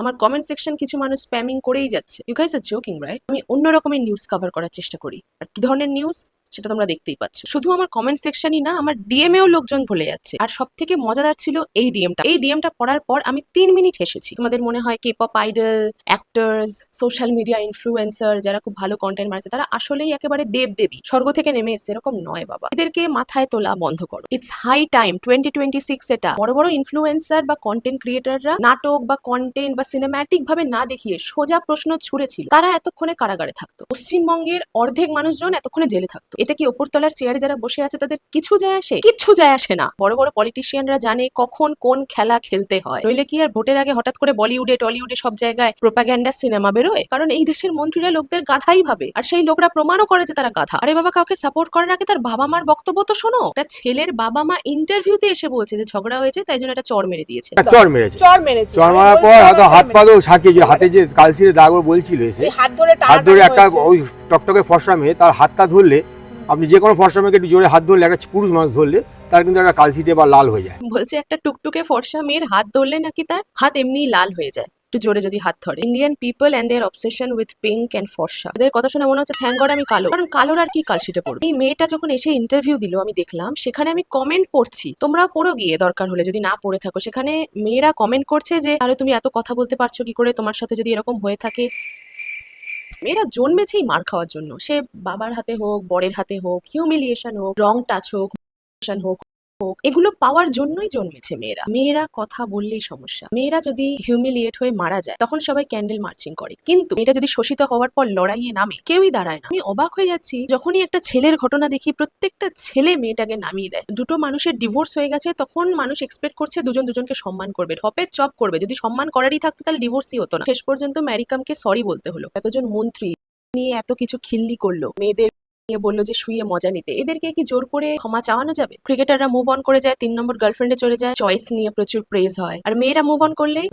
আমার comment section কিছু মানুষ স্প্যামিং করেই যাচ্ছে। You guys are joking right? আমি অন্য রকমের নিউজ কভার করার চেষ্টা করি, আর কি ধরনের নিউজ সেটা তোমরা দেখতেই পাচ্ছ। শুধু আমার কমেন্ট সেকশনই না, আমার ডিএম এও লোকজন ভুলে যাচ্ছে। আর সব থেকে মজাদার ছিল এই ডিএমটা পড়ার পর আমি 3 মিনিট হেসেছি। তোমাদের মনে হয় K pop idol, actors, social media influencer যারা খুব ভালো কন্টেন্ট মারছে তারা আসলেই একেবারে দেবদেবী, স্বর্গ থেকে নেমে এসছে, এরকম নয় বাবা। এদেরকে মাথায় তোলা বন্ধ করো। ইটস হাই টাইম 2026 এটা বড় বড় ইনফ্লুয়েন্সার বা কন্টেন্ট ক্রিয়েটাররা নাটক বা কন্টেন্ট বা সিনেম্যাটিক ভাবে না দেখিয়ে সোজা প্রশ্ন ছুড়েছিল, তারা এতক্ষণে কারাগারে থাকতো। পশ্চিমবঙ্গের অর্ধেক মানুষজন এতক্ষণে জেলে থাকতো। এতে কি ওপরতলার চেয়ারে যারা বসে আছে তাদের কিছু যায় আসে? কিচ্ছু যায় আসে না। বড় বড় পলিটিশিয়ানরা জানে কখন কোন খেলা খেলতে হয়, নইলে কি আর ভোটের আগে হঠাৎ করে বলিউডে টলিউডে সব জায়গায় প্রোপাগ্যান্ডা সিনেমা বেরোয়? কারণ এই দেশের মন্ত্রীরা লোকদের গাধাই ভাবে, আর সেই লোকরা প্রমাণও করে যে তারা গাধা। আরে বাবা, কাউকে সাপোর্ট করার আগে তার বাবা মার বক্তব্য তো শোনো। একটা ছেলের বাবা মা ইন্টারভিউতে এসে বলছে যে ঝগড়া হয়েছে তাই জন্য একটা চড় মেরে দিয়েছে। চর মেরেছে, চর মেরেছে। চর মারার পর হয়তো হাত পা তো সাকিয়ে যে হাতে যে কালসিরে দাগ ওর বলছিল এসে এই হাত ধরে হাত ধরে একটা টানাটানি ওই টকটকে ফর্সা মেয়ে তার হাতটা ধরলে, আপনি যে কোনো ফর্সা মেয়েকে একটু জোরে হাত ধরলে, একটা পুরুষ মানুষ ধরলে তার কিন্তু একটা কালসিটে বা লাল হয়ে যায়। বলছে একটা টুকটুকে ফর্সা মেয়ের হাত ধরলে নাকি তার হাত এমনিই লাল হয়ে যায় একটু জোরে যদি হাত ধরে। Indian people and their obsession with pink and ফর্সা, এদের কথা শুনে মনে হচ্ছে থ্যাংক গড আমি কালো, কারণ কালোর আর কি কালশিটে পড়বে। এই মেয়েটা যখন এসে ইন্টারভিউ দিল আমি দেখলাম, সেখানে আমি কমেন্ট পড়ছি, তোমরা পড়ো গিয়ে দরকার হলে যদি না পড়ে থাকো। সেখানে মেয়েরা কমেন্ট করছে যে আরে তুমি এত কথা বলতে পারছো কি করে, তোমার সাথে যদি এরকম হয়ে থাকে। মেয়েরা জন্মেছেই মার খাওয়ার জন্য, সে বাবার হাতে হোক, বরের হাতে হোক, হিউমিলিয়েশন হোক, রং টাচ হোক, হোক, এগুলো পাওয়ার জন্যই জন্মেছে মেয়েরা। মেয়েরা কথা বললেই সমস্যা। মেয়েরা যদি হিউমিলিয়েট হয়ে মারা যায় তখন সবাই ক্যান্ডেল মার্চিং করে, কিন্তু মেয়েটা যদি শোষিত হওয়ার পর লড়াইয়ে নামে কেউই দাঁড়ায় না। আমি অবাক হয়ে যাচ্ছি যখনই একটা ছেলের ঘটনা দেখি, প্রত্যেকটা ছেলে মেয়েটাকে নামিয়ে দেয়। দুটো মানুষের ডিভোর্স হয়ে গেছে তখন মানুষ এক্সপেক্ট করছে দুজন দুজনকে সম্মান করবে, ঢপে চপ করবে। যদি সম্মান করারই থাকতো তাহলে ডিভোর্সই হতো না। শেষ পর্যন্ত ম্যারিকামকে সরি বলতে হলো। এতজন মন্ত্রী নিয়ে এত কিছু খিল্লি করলো, মেয়েদের নিয়ে বললো যে শুয়ে মজা নিতে, এদেরকে কি জোর করে ক্ষমা চাওয়ানো যাবে? ক্রিকেটাররা মুভ অন করে যায়, 3 নম্বর গার্লফ্রেন্ডে চলে যায়, চয়েস নিয়ে প্রচুর প্রেজ হয়, আর মেয়েরা মুভ অন করলেই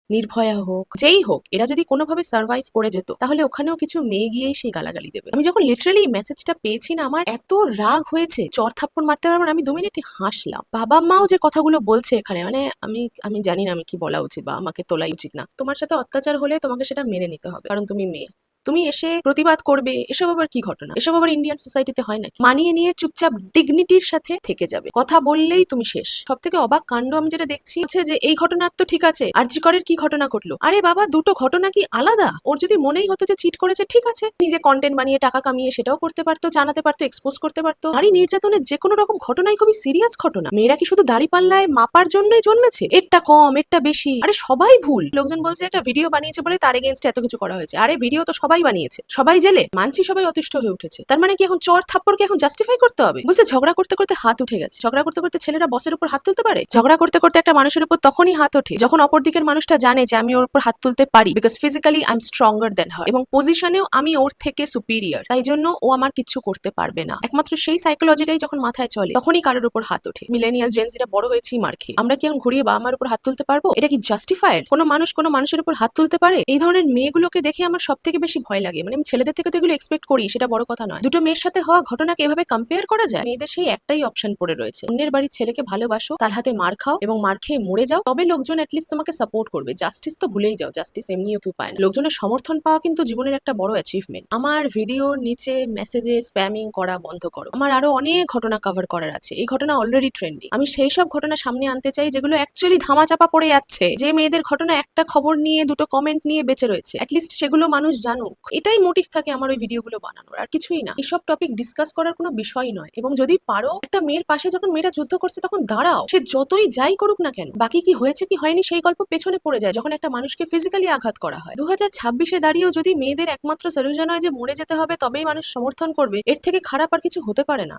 নির্ভয়া হোক, যেই হোক, এরা যদি কোনোভাবে সার্ভাইভ করে যেত তাহলে ওখানেও কিছু মেয়ে গিয়েই সেই গালাগালি দেবে। আমি যখন লিটারালি মেসেজটা পেয়েছি না, আমার এত রাগ হয়েছে, চর থাপ্পড় মারতে পারবো না। আমি 2 মিনিট হাসলাম। বাবা মাও যে কথাগুলো বলছে এখানে, মানে আমি আমি জানি না আমি কি বলা উচিত বা আমাকে তোলাই উচিত না। তোমার সাথে অত্যাচার হলে তোমাকে সেটা মেনে নিতে হবে, কারণ তুমি মেয়ে। তুমি এসে প্রতিবাদ করবে, এসব আবার কি ঘটনা? এসব আবার ইন্ডিয়ান সোসাইটিতে হয় নাকি? মানিয়ে নিয়ে চুপচাপ ডিগনিটির সাথে থেকে যাবে, কথা বললেই তুমি শেষ। সব থেকে অবাক কাণ্ড আমি যেটা দেখছি হচ্ছে যে এই ঘটনার তো ঠিক আছে, আরজি করের কি ঘটনা ঘটলো? আরে বাবা, দুটো ঘটনা কি আলাদা? ওর যদি মনেই হতো যে চিট করেছে, ঠিক আছে, নিজে কন্টেন্ট বানিয়ে টাকা কামিয়ে সেটাও করতে পারতো, জানাতে পারতো, এক্সপোজ করতে পারতো। নারী নির্যাতনের যে কোনো রকম ঘটনাই খুবই সিরিয়াস ঘটনা। মেয়েরা কি শুধু দাড়ি পাল্লায় মাপার জন্যই জন্মেছে? একটা কম একটা বেশি, আরে সবাই ভুল। লোকজন বলছে একটা ভিডিও বানিয়েছে বলে তার এগেইনস্টে এত কিছু করা হয়েছে। আরে ভিডিও তো সবাই বানিয়েছে, সবাই জেলে, মানছি সবাই অতিষ্ঠ হয়ে উঠেছে। তার মানে কি এখন চর থাপ্পড়কে এখন জাস্টিফাই করতে হবে? বলছে ঝগড়া করতে করতে হাত উঠে গেছে। ঝগড়া করতে করতে ছেলেরা বসের উপর হাত তুলতে পারে? ঝগড়া করতে করতে একটা মানুষের উপর তখনই হাত ওঠে যখন অপর দিকের মানুষটা জানে যে আমি ওর উপর হাত তুলতে পারি, because physically I am stronger than her, এবং পজিশনেও আমি ওর থেকে সুপিরিয়র, তাই জন্য ও আমার কিছু করতে পারবে না। একমাত্র সেই সাইকোলজিটাই যখন মাথায় চলে তখনই কারোর উপর হাত ওঠে। মিলেনিয়াল জেনজিরা বড় হয়েছি মার খেয়ে, আমরা কি এখন ঘুরিয়ে বাবা মার উপর হাত তুলতে পারবো? এটা কি জাস্টিফাইড? কোনো মানুষ কোনো মানুষের উপর হাত তুলতে পারে? এই ধরনের মেয়েগুলোকে দেখে আমার সব থেকে বেশি ভয় লাগে। মানে আমি ছেলেদের থেকে তো এগুলো এক্সপেক্ট করি, সেটা বড় কথা নয়। দুটো মেয়ের সাথে হওয়া ঘটনাকে এভাবে কম্পেয়ার করা যায়? মেয়েদের সেই একটাই অপশন পড়ে রয়েছে, অন্যের বাড়ির ছেলেকে ভালোবাসো, তার হাতে মার খাও এবং মার খেয়ে মরে যাও, তবে লোকজন অ্যাটলিস্ট তোমাকে সাপোর্ট করবে। জাস্টিস তো ভুলেই যাও, জাস্টিস এমনিও কেউ পায় না। লোকজনের সমর্থন পাওয়া কিন্তু জীবনের একটা বড় অ্যাচিভমেন্ট। আমার ভিডিওর নিচে মেসেজে স্প্যামিং করা বন্ধ করো। আমার আরো অনেক ঘটনা কভার করার আছে, এই ঘটনা অলরেডি ট্রেন্ডিং। আমি সেই সব ঘটনা সামনে আনতে চাই যেগুলো অ্যাকচুয়ালি ধামাচাপা পড়ে যাচ্ছে, যে মেয়েদের ঘটনা একটা খবর নিয়ে দুটো কমেন্ট নিয়ে বেঁচে রয়েছে, অ্যাটলিস্ট সেগুলো মানুষ জানুক। এটাই মোটিভ থাকে আমার ওই ভিডিওগুলো বানানোর, আর কিছুই না। এইসব টপিক ডিসকাস করার কোনো বিষয় নয়। এবং যদি পারো, একটা মেয়ের পাশে যখন মেয়েটা যুদ্ধ করছে তখন দাঁড়াও, সে যতই যাই করুক না কেন। বাকি কি হয়েছে কি হয়নি সেই গল্প পেছনে পড়ে যায় যখন একটা মানুষকে ফিজিক্যালি আঘাত করা হয়। 2026-এ দাঁড়িয়েও যদি মেয়েদের একমাত্র সলিউশন হয় যে মরে যেতে হবে তবেই মানুষ সমর্থন করবে, এর থেকে খারাপ আর কিছু হতে পারে না।